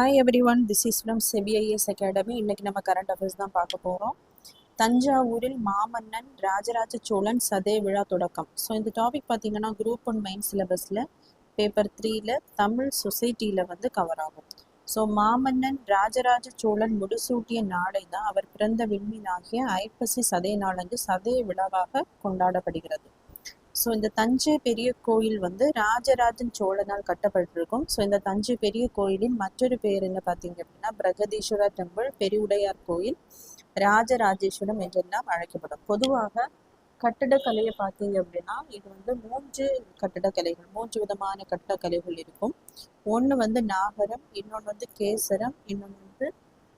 Hi everyone, this is from செபிஐஎஸ் academy. இன்னைக்கு நம்ம கரண்ட் அஃபேர்ஸ் தான் பார்க்க போகிறோம். தஞ்சாவூரில் மாமன்னன் ராஜராஜ சோழன் சதய விழா தொடக்கம். ஸோ இந்த டாபிக் பார்த்தீங்கன்னா குரூப் 1 மெயின் சிலபஸில் பேப்பர் 3ல தமிழ் சொசைட்டியில் வந்து கவர் ஆகும். ஸோ மாமன்னன் ராஜராஜ சோழன் முடிசூட்டிய நாளை தான் அவர் பிறந்த விண்மீனாகிய ஐப்பசி சதய நாளன்று சதய விழாவாக கொண்டாடப்படுகிறது. ஸோ இந்த தஞ்சை பெரிய கோயில் வந்து ராஜராஜன் சோழனால் கட்டப்பட்டிருக்கும். ஸோ இந்த தஞ்சை பெரிய கோயிலின் மற்றொரு பெயர் என்ன பார்த்தீங்க அப்படின்னா பிரகதீஸ்வரர் டெம்பிள், பெருவுடையார் கோயில், ராஜராஜேஸ்வரம் என்றெல்லாம் அழைக்கப்படும். பொதுவாக கட்டடக்கலையை பார்த்தீங்க அப்படின்னா இது வந்து 3 கட்டடக்கலைகள், 3 விதமான கட்டடக்கலைகள் இருக்கும். ஒன்று வந்து நாகரம், இன்னொன்று வந்து கேசரம், இன்னொன்று வந்து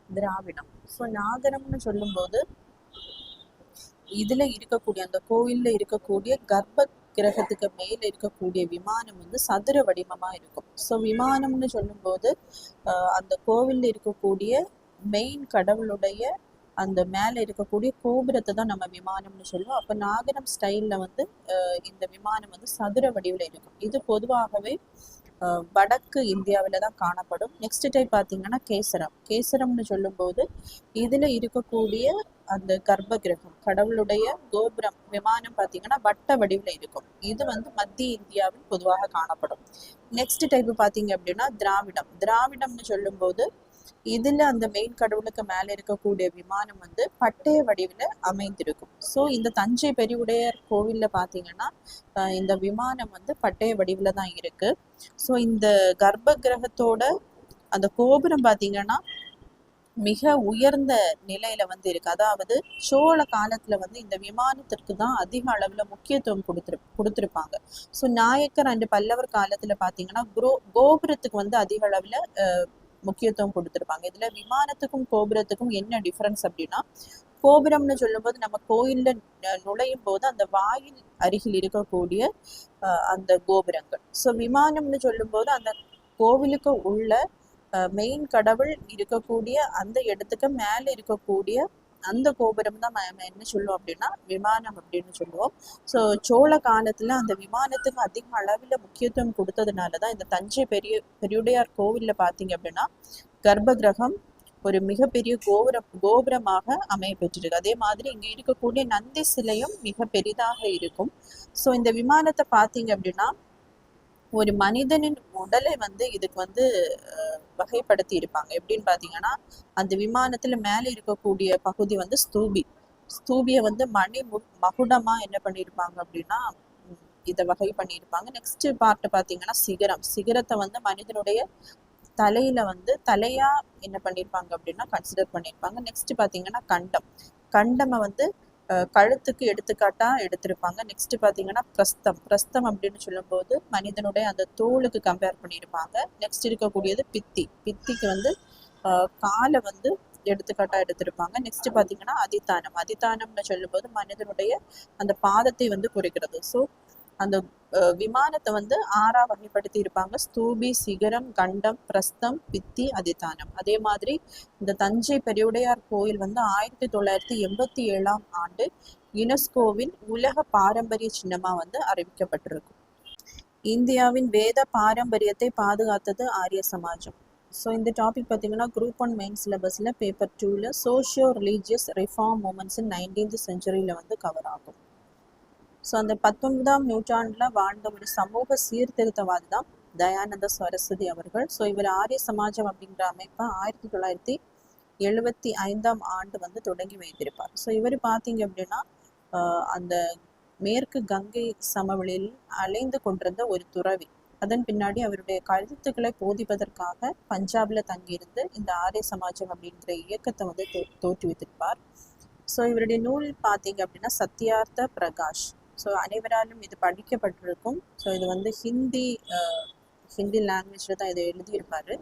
திராவிடம். ஸோ நாகரம்னு சொல்லும்போது இதுல இருக்கக்கூடிய அந்த கோயில்ல இருக்கக்கூடிய கர்ப்ப கிரகத்துக்கு மேல இருக்கக்கூடிய விமானம் வந்து சதுர வடிவமா இருக்கும். ஸோ விமானம்னு சொல்லும்போது அந்த கோவில்ல இருக்கக்கூடிய மெயின் கடவுளுடைய அந்த மேல இருக்கக்கூடிய கோபுரத்தை தான் நம்ம விமானம்னு சொல்லுவோம். அப்ப நாகரம் ஸ்டைல்ல வந்து இந்த விமானம் வந்து சதுர வடிவில் இருக்கும். இது பொதுவாகவே வடக்கு இந்தியாவில தான் காணப்படும். நெக்ஸ்ட் டைப் பார்த்தீங்கன்னா கேசரம். கேசரம்னு சொல்லும்போது இதுல இருக்கக்கூடிய அந்த கர்ப்ப கிரகம் கடவுளுடைய கோபுரம் விமானம் பார்த்தீங்கன்னா வட்ட வடிவில் இருக்கும். இது வந்து மத்திய இந்தியாவில் பொதுவாக காணப்படும். நெக்ஸ்ட் டைப் பார்த்தீங்க அப்படின்னா திராவிடம். திராவிடம்னு சொல்லும்போது இதுல அந்த மெயின் கடவுளுக்கு மேல இருக்கக்கூடிய விமானம் வந்து பட்டய வடிவில் அமைந்திருக்கும். ஸோ இந்த தஞ்சை பெருவுடையார் கோவில்ல பார்த்தீங்கன்னா இந்த விமானம் வந்து பட்டய வடிவில் தான் இருக்கு. ஸோ இந்த கர்ப்ப கிரகத்தோட அந்த கோபுரம் பார்த்தீங்கன்னா மிக உயர்ந்த நிலையில வந்து இருக்கு. அதாவது சோழ காலத்துல வந்து இந்த விமானத்திற்கு தான் அதிக அளவுல முக்கியத்துவம் கொடுத்திருப்பாங்க. ஸோ நாயக்கர் அண்ட் பல்லவர் காலத்துல பாத்தீங்கன்னா கோபுரத்துக்கு வந்து அதிக அளவுல முக்கியத்துவம் கொடுத்திருப்பாங்க. இதுல விமானத்துக்கும் கோபுரத்துக்கும் என்ன டிஃபரன்ஸ் அப்படின்னா, கோபுரம்னு சொல்லும்போது நம்ம கோயில்ல நுழையும் போது அந்த வாயில் அருகில் இருக்கக்கூடிய அந்த கோபுரங்கள். ஸோ விமானம்னு சொல்லும்போது அந்த கோவிலுக்கு உள்ள மெயின் கடவுள் இருக்கக்கூடிய அந்த இடத்துக்கு மேல இருக்கக்கூடிய அந்த கோபுரம் தான் நம்ம என்ன சொல்லுவோம் அப்படின்னா விமானம் அப்படின்னு சொல்லுவோம். ஸோ சோழ காலத்துல அந்த விமானத்துக்கு அதிக அளவில் முக்கியத்துவம் கொடுத்ததுனாலதான் இந்த தஞ்சை பெருவுடையார் கோவில்ல பாத்தீங்க அப்படின்னா கர்ப்ப கிரகம் ஒரு மிகப்பெரிய கோபுரமாக அமைய பெற்றிருக்கு. அதே மாதிரி இங்க இருக்கக்கூடிய நந்தி சிலையும் மிக பெரிதாக இருக்கும். ஸோ இந்த விமானத்தை பாத்தீங்க அப்படின்னா ஒரு மனிதனின் உடலை வந்து இதுக்கு வந்து வகைப்படுத்தி இருப்பாங்க. எப்படின்னு பாத்தீங்கன்னா அந்த விமானத்துல மேல இருக்கக்கூடிய பகுதி வந்து ஸ்தூபியை வந்து மகுடமா என்ன பண்ணியிருப்பாங்க அப்படின்னா இதை வகை பண்ணியிருப்பாங்க. நெக்ஸ்ட் பார்ட் பாத்தீங்கன்னா சிகரத்தை வந்து மனிதனுடைய தலையில வந்து தலையா என்ன பண்ணியிருப்பாங்க அப்படின்னா கன்சிடர் பண்ணியிருப்பாங்க. நெக்ஸ்ட் பாத்தீங்கன்னா கண்டமை வந்து கழுத்துக்கு எடுத்துக்காட்டா எடுத்திருப்பாங்க. நெக்ஸ்ட் பாத்தீங்கன்னா பிரஸ்தம் அப்படின்னு சொல்லும் போது மனிதனுடைய அந்த தோலுக்கு கம்பேர் பண்ணியிருப்பாங்க. நெக்ஸ்ட் இருக்கக்கூடியது பித்திக்கு வந்து காலை வந்து எடுத்துக்காட்டா எடுத்திருப்பாங்க. நெக்ஸ்ட் பாத்தீங்கன்னா அதிதானம்னு சொல்லும் போது மனிதனுடைய அந்த பாதத்தை வந்து குறிக்கிறது. ஸோ அந்த விமானத்தை வந்து 6ஆ வகைப்படுத்தி இருப்பாங்க: ஸ்தூபி, சிகரம், கண்டம், பிரஸ்தம், பித்தி, அதிதானம். அதே மாதிரி இந்த தஞ்சை பெருவுடையார் கோயில் வந்து 1987ஆம் ஆண்டு யுனெஸ்கோவின் உலக பாரம்பரிய சின்னமா வந்து அறிவிக்கப்பட்டிருக்கும். இந்தியாவின் வேத பாரம்பரியத்தை பாதுகாத்தது ஆரிய சமாஜம். ஸோ இந்த டாபிக் பார்த்தீங்கன்னா குரூப் 1 மெயின் சிலபஸில் பேப்பர் 2ல socio religious reform movements in 19th செஞ்சுரியில் வந்து கவர் ஆகும். ஸோ அந்த 19ஆம் நூற்றாண்டுல வாழ்ந்த ஒரு சமூக சீர்திருத்தவாதி தான் தயானந்த சரஸ்வதி அவர்கள். ஸோ இவர் ஆரிய சமாஜம் அப்படிங்கிற அமைப்பை 1975ஆம் ஆண்டு வந்து தொடங்கி வைத்திருப்பார். ஸோ இவர் பார்த்தீங்க அப்படின்னா அந்த மேற்கு கங்கை சமவெளியில் அலைந்து கொண்டிருந்த ஒரு துறவி. அதன் பின்னாடி அவருடைய கருத்துக்களை போதிப்பதற்காக பஞ்சாப்ல தங்கியிருந்து இந்த ஆரிய சமாஜம் அப்படிங்கிற இயக்கத்தை வந்து தோற்றுவித்திருப்பார். ஸோ இவருடைய நூல் பார்த்தீங்க அப்படின்னா சத்யார்த்த பிரகாஷ். ஸோ அனைவராலும் இது படிக்கப்பட்டிருக்கும். ஸோ இது வந்து ஹிந்தி லாங்குவேஜில் தான் இதை எழுதியிருப்பாரு.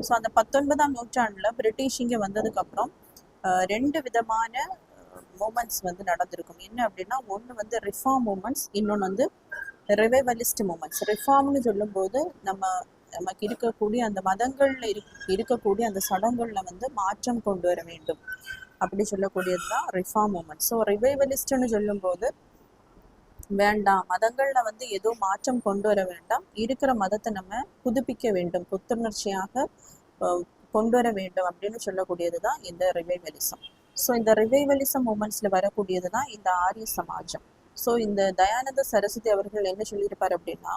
ஸோ அந்த 19ஆம் நூற்றாண்டுல பிரிட்டிஷ் இங்கே வந்ததுக்கு அப்புறம் 2 விதமான மூமெண்ட்ஸ் வந்து நடந்திருக்கும். என்ன அப்படின்னா ஒன்று வந்து ரிஃபார்ம் மூமெண்ட்ஸ், இன்னொன்று வந்து ரிவைவலிஸ்ட் மூமெண்ட்ஸ். ரிஃபார்ம்னு சொல்லும்போது நமக்கு இருக்கக்கூடிய அந்த மதங்கள்ல இருக்கக்கூடிய அந்த சடங்குகள்ல வந்து மாற்றம் கொண்டு வர வேண்டும் அப்படி சொல்லக்கூடியது தான் ரிஃபார்ம் மூமெண்ட். ஸோ ரிவைவலிஸ்ட்னு சொல்லும்போது வேண்டாம், மதங்கள்ல வந்து ஏதோ மாற்றம் கொண்டு வர வேண்டாம், இருக்கிற மதத்தை நம்ம புதுப்பிக்க வேண்டும், புத்துணர்ச்சியாக கொண்டு வர வேண்டும் அப்படின்னு சொல்லக்கூடியது தான் இந்த ரிவைவலிசம். ஸோ இந்த ரிவைவலிசம் மூமெண்ட்ஸில் வரக்கூடியது தான் இந்த ஆரிய சமாஜம். ஸோ இந்த தயானந்த சரஸ்வதி அவர்கள் என்ன சொல்லியிருப்பார் அப்படின்னா,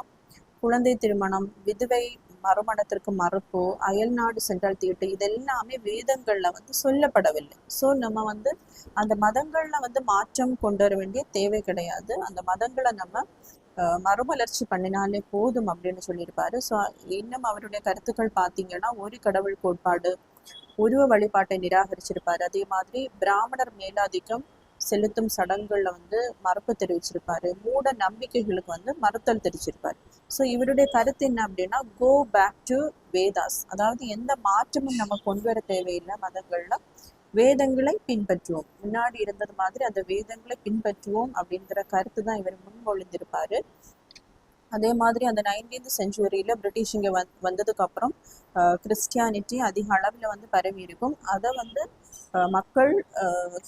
குழந்தை திருமணம், விதவை மறுமணத்திற்கு மறுப்பு, அயல்நாடு சென்றால் தீட்டு, இதெல்லாமே வேதங்கள்ல வந்து சொல்லப்படவில்லை. ஸோ நம்ம வந்து அந்த மதங்கள்ல வந்து மாற்றம் கொண்டு வர வேண்டிய தேவை கிடையாது. அந்த மதங்களை நம்ம மறுமலர்ச்சி பண்ணினாலே போதும் அப்படின்னு சொல்லியிருப்பாரு. ஸோ இன்னும் அவருடைய கருத்துக்கள் பார்த்தீங்கன்னா, ஒரு கடவுள் கோட்பாடு, உருவ வழிபாட்டை நிராகரிச்சிருப்பாரு. அதே மாதிரி பிராமணர் மேலாதிக்கம் செலுத்தும் சடங்குகள்ல வந்து மறுப்பு தெரிவிச்சிருப்பாரு. மூட நம்பிக்கைகளுக்கு வந்து மறுத்தல் தெரிவிச்சிருப்பாரு. ஸோ இவருடைய கருத்து என்ன அப்படின்னா, கோ பேக் டு வேதாஸ், அதாவது எந்த மாற்றமும் நம்ம கொண்டு வர தேவையில்லை மதங்கள்ல, வேதங்களை பின்பற்றுவோம், முன்னாடி இருந்தது மாதிரி அந்த வேதங்களை பின்பற்றுவோம் அப்படிங்கிற கருத்து தான் இவர் முன்மொழிந்திருப்பாரு. அதே மாதிரி அந்த 19th செஞ்சுரியில பிரிட்டிஷ் இங்கே வந்ததுக்கு அப்புறம் கிறிஸ்டியானிட்டி அதிக அளவில் வந்து பரவி இருக்கும். அதை வந்து மக்கள்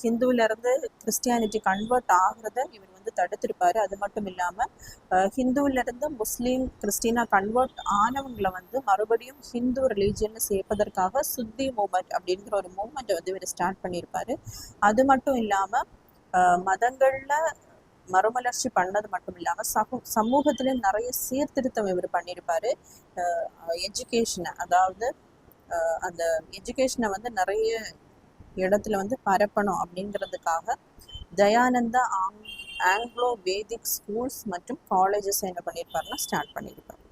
ஹிந்துவில இருந்து கிறிஸ்டியானிட்டி கன்வெர்ட் ஆகுறத இவர் வந்து தடுத்திருப்பாரு. அது மட்டும் இல்லாமல் ஹிந்துவில இருந்து முஸ்லீம் கிறிஸ்டினா கன்வெர்ட் ஆனவங்களை வந்து மறுபடியும் ஹிந்து ரிலீஜியன்ல சேர்ப்பதற்காக சுத்தி மூமெண்ட் அப்படிங்கிற ஒரு மூமெண்ட்டை வந்து இவர் ஸ்டார்ட் பண்ணியிருப்பாரு. அது மட்டும் இல்லாமல் மதங்கள்ல மறுமலர்ச்சி பண்ணது மட்டும் இல்லாமல் சமூகத்திலையும் நிறைய சீர்திருத்தம் இவர் பண்ணியிருப்பாரு. எஜுகேஷனை, அதாவது அந்த எஜுகேஷனை வந்து நிறைய இடத்துல வந்து பரப்பணும் அப்படிங்கிறதுக்காக தயானந்தா ஆங்கிலோ வேதிக் ஸ்கூல்ஸ் மற்றும் காலேஜஸ் என்ன பண்ணியிருப்பாருன்னா ஸ்டார்ட் பண்ணியிருப்பாரு.